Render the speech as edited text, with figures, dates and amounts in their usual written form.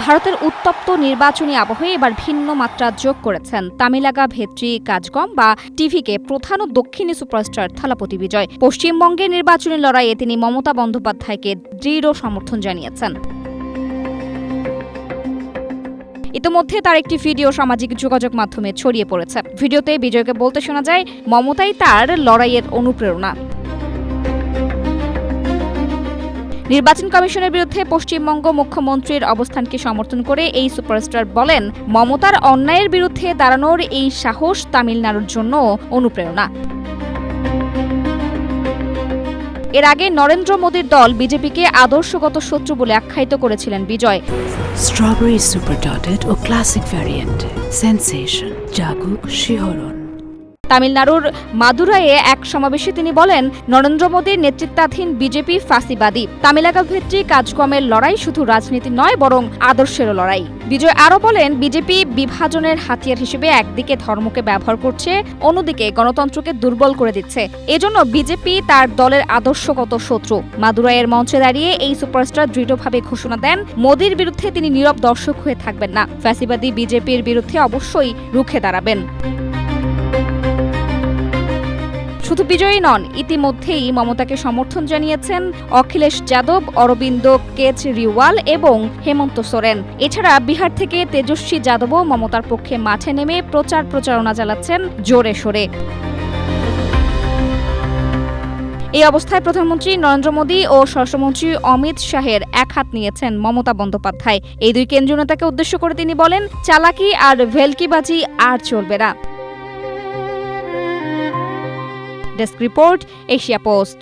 ভারতের উত্তপ্ত নির্বাচনী আবহে এবার ভিন্ন মাত্রা যোগ করেছেন তামিলাগা ভেত্রী কাজগম বা টিভিকে প্রধান ও দক্ষিণী সুপারস্টার থালাপতি বিজয়। পশ্চিমবঙ্গের নির্বাচনী লড়াইয়ে তিনি মমতা বন্দ্যোপাধ্যায়কে দৃঢ় সমর্থন জানিয়েছেন। ইতিমধ্যে তার একটি ভিডিও সামাজিক যোগাযোগ মাধ্যমে ছড়িয়ে পড়েছে। ভিডিওতে বিজয়কে বলতে শোনা যায়, মমতাই তার লড়াইয়ের অনুপ্রেরণা। নির্বাচন কমিশনের বিরুদ্ধে পশ্চিমবঙ্গ মুখ্যমন্ত্রীর অবস্থানকে সমর্থন করে এই সুপারস্টার বলেন, মমতার অন্যায়ের বিরুদ্ধে দাঁড়ানোর এই সাহস তামিলনাড়ুর জন্য অনুপ্রেরণা। এর আগে নরেন্দ্র মোদীর দল বিজেপিকে আদর্শগত শত্রু বলে আখ্যায়িত করেছিলেন বিজয়। স্ট্রবেরি সুপার ডটেড ও ক্লাসিক ভ্যারিয়েন্ট সেন্সেশন জাগুক শিহরণ। তামিলনাড়ুর মাদুরাইয়ে এক সমাবেশে তিনি বলেন, নরেন্দ্র মোদীর নেতৃত্বাধীন বিজেপি ফাঁসিবাদী। তামিলাগা ভেত্রী কাজগমের লড়াই শুধু রাজনীতি নয়, বরং আদর্শেরও লড়াই। বিজয় আরও বলেন, বিজেপি বিভাজনের হাতিয়ার হিসেবে একদিকে ধর্মকে ব্যবহার করছে, অন্যদিকে গণতন্ত্রকে দুর্বল করে দিচ্ছে। এজন্য বিজেপি তার দলের আদর্শগত শত্রু। মাদুরাইয়ের মঞ্চে দাঁড়িয়ে এই সুপারস্টার দৃঢ়ভাবে ঘোষণা দেন, মোদীর বিরুদ্ধে তিনি নীরব দর্শক হয়ে থাকবেন না, ফ্যাসিবাদী বিজেপির বিরুদ্ধে অবশ্যই রুখে দাঁড়াবেন। শুধু বিজয়ী নন, ইতিমধ্যেই মমতাকে সমর্থন জানিয়েছেন অখিলেশ যাদব, অরবিন্দ কেজরিওয়াল এবং হেমন্ত সোরেন। এছাড়া বিহার থেকে তেজস্বী যাদবও মমতার পক্ষে মাঠে নেমে প্রচারণা চালাচ্ছেন জোরে সোরে। এই অবস্থায় প্রধানমন্ত্রী নরেন্দ্র মোদী ও স্বরাষ্ট্রমন্ত্রী অমিত শাহের এক হাত নিয়েছেন মমতা বন্দ্যোপাধ্যায়। এই দুই কেন্দ্রীয় নেতাকে উদ্দেশ্য করে তিনি বলেন, চালাকি আর ভেলকিবাজি আর চলবে না। Desk report, Asia post.